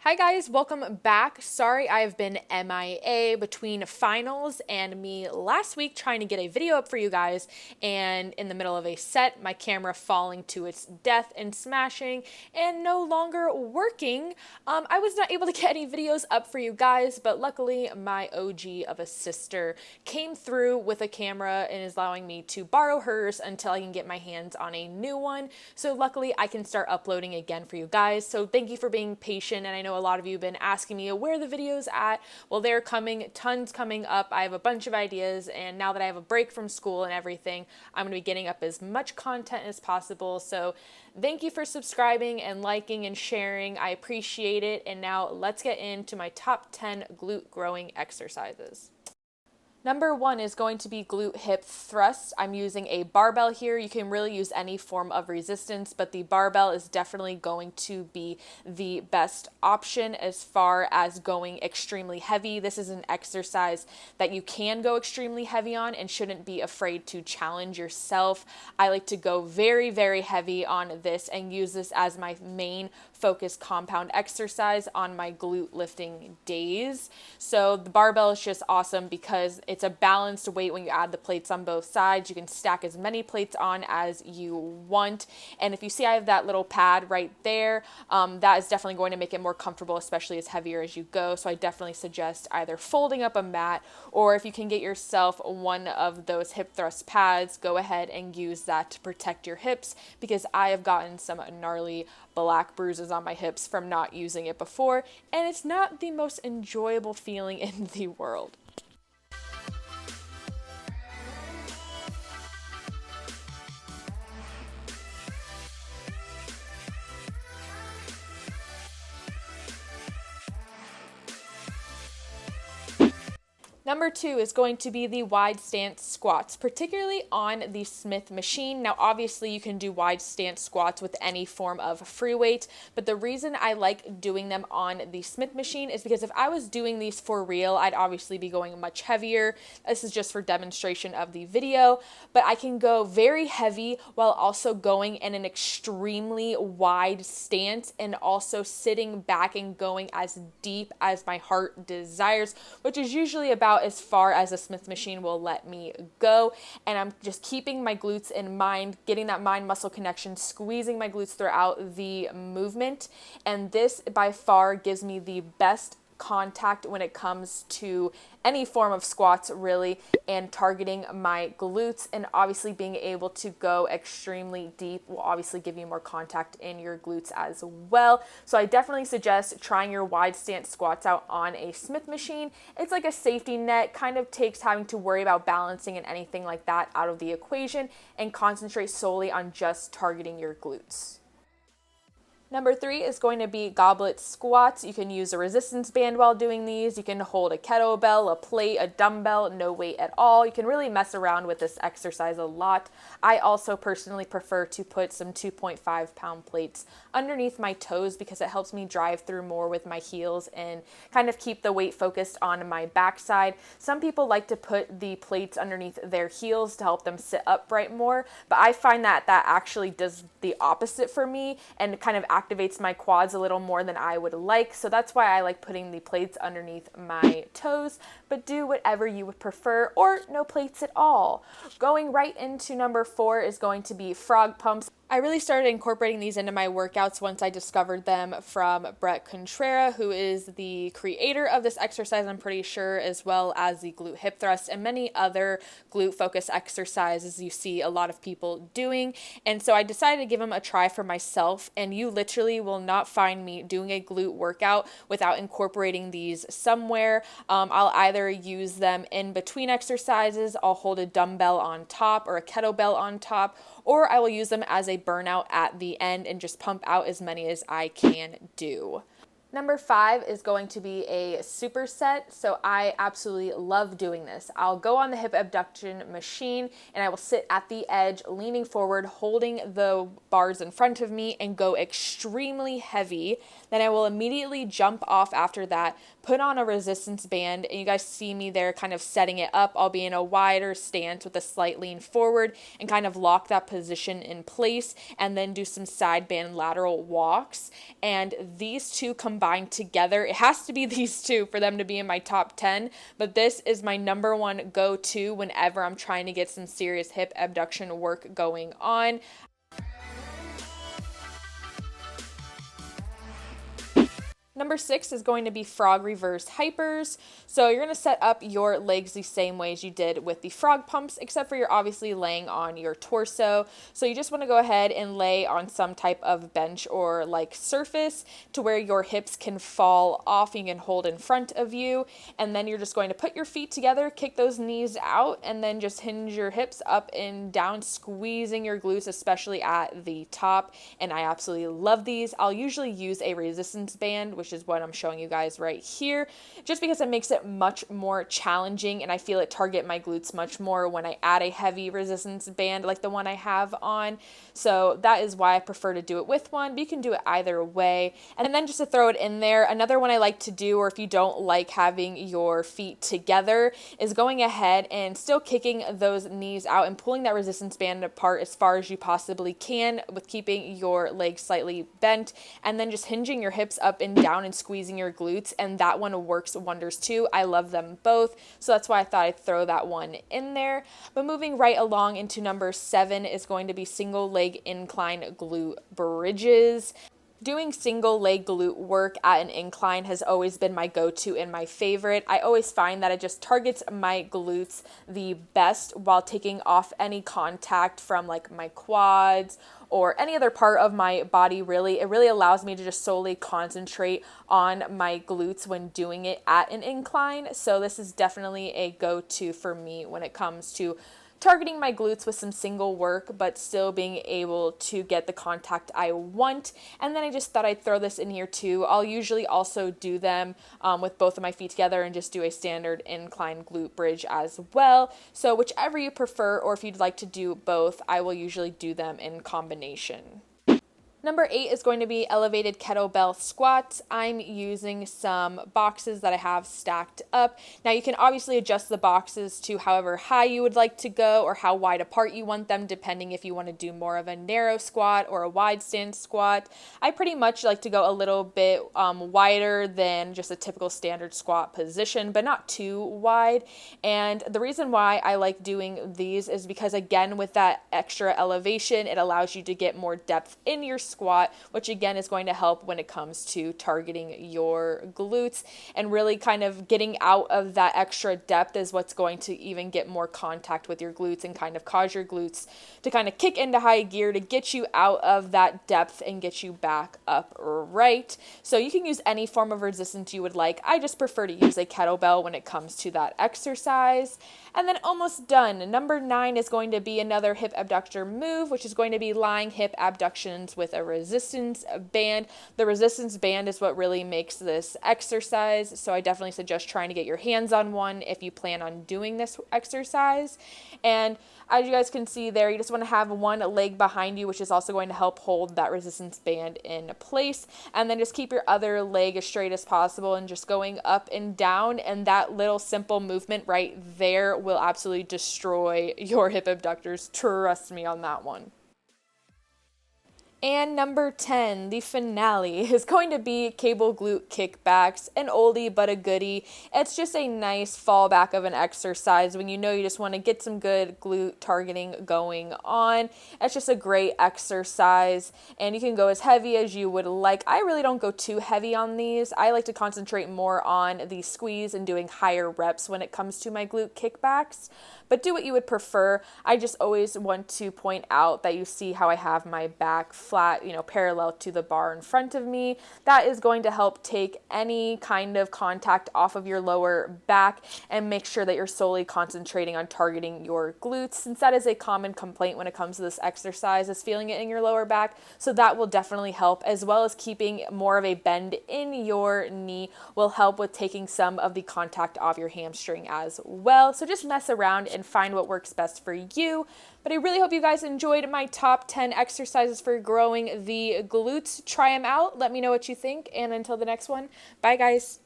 Hi guys, welcome back. Sorry I've been MIA between finals and me last week trying to get a video up for you guys, and in the middle of a set, my camera falling to its death and smashing and no longer working. I was not able to get any videos up for you guys, but luckily my OG of a sister came through with a camera and is allowing me to borrow hers until I can get my hands on a new one. So luckily I can start uploading again for you guys. So thank you for being patient, and I know a lot of you have been asking me where the videos at. Well, they're coming, tons coming up. I have a bunch of ideas, and now that I have a break from school and everything, I'm going to be getting up as much content as possible. So thank you for subscribing and liking and sharing. I appreciate it. And now let's get into my top 10 glute growing exercises. Number 1 is going to be glute hip thrusts. I'm using a barbell here. You can really use any form of resistance, but the barbell is definitely going to be the best option as far as going extremely heavy. This is an exercise that you can go extremely heavy on and shouldn't be afraid to challenge yourself. I like to go very, very heavy on this and use this as my main focus compound exercise on my glute lifting days. So the barbell is just awesome because it's a balanced weight when you add the plates on both sides. You can stack as many plates on as you want. And if you see I have that little pad right there, that is definitely going to make it more comfortable, especially as heavier as you go. So I definitely suggest either folding up a mat, or if you can get yourself one of those hip thrust pads, go ahead and use that to protect your hips, because I have gotten some gnarly black bruises on my hips from not using it before, and it's not the most enjoyable feeling in the world. Number 2 is going to be the wide stance squats, particularly on the Smith machine. Now, obviously, you can do wide stance squats with any form of free weight, but the reason I like doing them on the Smith machine is because if I was doing these for real, I'd obviously be going much heavier. This is just for demonstration of the video, but I can go very heavy while also going in an extremely wide stance and also sitting back and going as deep as my heart desires, which is usually about as far as a Smith machine will let me go. And I'm just keeping my glutes in mind, getting that mind muscle connection, squeezing my glutes throughout the movement. And this by far gives me the best contact when it comes to any form of squats, really, and targeting my glutes. And obviously being able to go extremely deep will obviously give you more contact in your glutes as well. So I definitely suggest trying your wide stance squats out on a Smith machine. It's like a safety net, kind of takes having to worry about balancing and anything like that out of the equation, and concentrate solely on just targeting your glutes. Number 3 is going to be goblet squats. You can use a resistance band while doing these. You can hold a kettlebell, a plate, a dumbbell, no weight at all. You can really mess around with this exercise a lot. I also personally prefer to put some 2.5-pound plates underneath my toes because it helps me drive through more with my heels and kind of keep the weight focused on my backside. Some people like to put the plates underneath their heels to help them sit upright more, but I find that that actually does the opposite for me and kind of activates my quads a little more than I would like. So that's why I like putting the plates underneath my toes, but do whatever you would prefer, or no plates at all. Going right into number 4 is going to be frog pumps. I really started incorporating these into my workouts once I discovered them from Brett Contreras, who is the creator of this exercise, I'm pretty sure, as well as the glute hip thrust and many other glute focus exercises you see a lot of people doing. And so I decided to give them a try for myself, and you literally will not find me doing a glute workout without incorporating these somewhere. I'll either use them in between exercises, I'll hold a dumbbell on top or a kettlebell on top, or I will use them as a burnout at the end and just pump out as many as I can do. Number 5 is going to be a superset. So I absolutely love doing this. I'll go on the hip abduction machine and I will sit at the edge, leaning forward, holding the bars in front of me and go extremely heavy. Then I will immediately jump off after that, put on a resistance band, and you guys see me there kind of setting it up. I'll be in a wider stance with a slight lean forward and kind of lock that position in place, and then do some side band lateral walks. And these two combined combined together, it has to be these two for them to be in my top 10, but this is my number one go-to whenever I'm trying to get some serious hip abduction work going on. Number 6 is going to be frog reverse hypers. So you're going to set up your legs the same way as you did with the frog pumps, except for you're obviously laying on your torso. So you just want to go ahead and lay on some type of bench or like surface to where your hips can fall off. You can hold in front of you, and then you're just going to put your feet together, kick those knees out, and then just hinge your hips up and down, squeezing your glutes, especially at the top. And I absolutely love these. I'll usually use a resistance band, which is what I'm showing you guys right here, just because it makes it much more challenging, and I feel it target my glutes much more when I add a heavy resistance band like the one I have on. So that is why I prefer to do it with one, but you can do it either way. And then just to throw it in there, another one I like to do, or if you don't like having your feet together, is going ahead and still kicking those knees out and pulling that resistance band apart as far as you possibly can with keeping your legs slightly bent, and then just hinging your hips up and down and squeezing your glutes, and that one works wonders too. I love them both, so that's why I thought I'd throw that one in there. But moving right along into number 7 is going to be single leg incline glute bridges. Doing single leg glute work at an incline has always been my go-to and my favorite. I always find that it just targets my glutes the best while taking off any contact from like my quads or any other part of my body. Really, it really allows me to just solely concentrate on my glutes when doing it at an incline. So this is definitely a go-to for me when it comes to targeting my glutes with some single work, but still being able to get the contact I want. And then I just thought I'd throw this in here too. I'll usually also do them with both of my feet together and just do a standard incline glute bridge as well. So whichever you prefer, or if you'd like to do both, I will usually do them in combination. Number 8 is going to be elevated kettlebell squats. I'm using some boxes that I have stacked up. Now you can obviously adjust the boxes to however high you would like to go or how wide apart you want them, depending if you want to do more of a narrow squat or a wide stance squat. I pretty much like to go a little bit wider than just a typical standard squat position, but not too wide. And the reason why I like doing these is because, again, with that extra elevation, it allows you to get more depth in your squat, which again is going to help when it comes to targeting your glutes, and really kind of getting out of that extra depth is what's going to even get more contact with your glutes and kind of cause your glutes to kind of kick into high gear to get you out of that depth and get you back up right. So you can use any form of resistance you would like. I just prefer to use a kettlebell when it comes to that exercise. And then almost done. Number 9 is going to be another hip abductor move, which is going to be lying hip abductions with a resistance band. The resistance band is what really makes this exercise, so I definitely suggest trying to get your hands on one if you plan on doing this exercise. And as you guys can see there, you just want to have one leg behind you, which is also going to help hold that resistance band in place. And then just keep your other leg as straight as possible and just going up and down. And that little simple movement right there will absolutely destroy your hip abductors. Trust me on that one. And number 10, the finale, is going to be cable glute kickbacks, an oldie but a goodie. It's just a nice fallback of an exercise when you know you just want to get some good glute targeting going on. It's just a great exercise, and you can go as heavy as you would like. I really don't go too heavy on these. I like to concentrate more on the squeeze and doing higher reps when it comes to my glute kickbacks, but do what you would prefer. I just always want to point out that you see how I have my back flat, parallel to the bar in front of me. That is going to help take any kind of contact off of your lower back and make sure that you're solely concentrating on targeting your glutes, since that is a common complaint when it comes to this exercise, is feeling it in your lower back. So that will definitely help, as well as keeping more of a bend in your knee will help with taking some of the contact off your hamstring as well. So just mess around and find what works best for you. But I really hope you guys enjoyed my top 10 exercises for growing the glutes. Try them out. Let me know what you think. And until the next one, bye guys.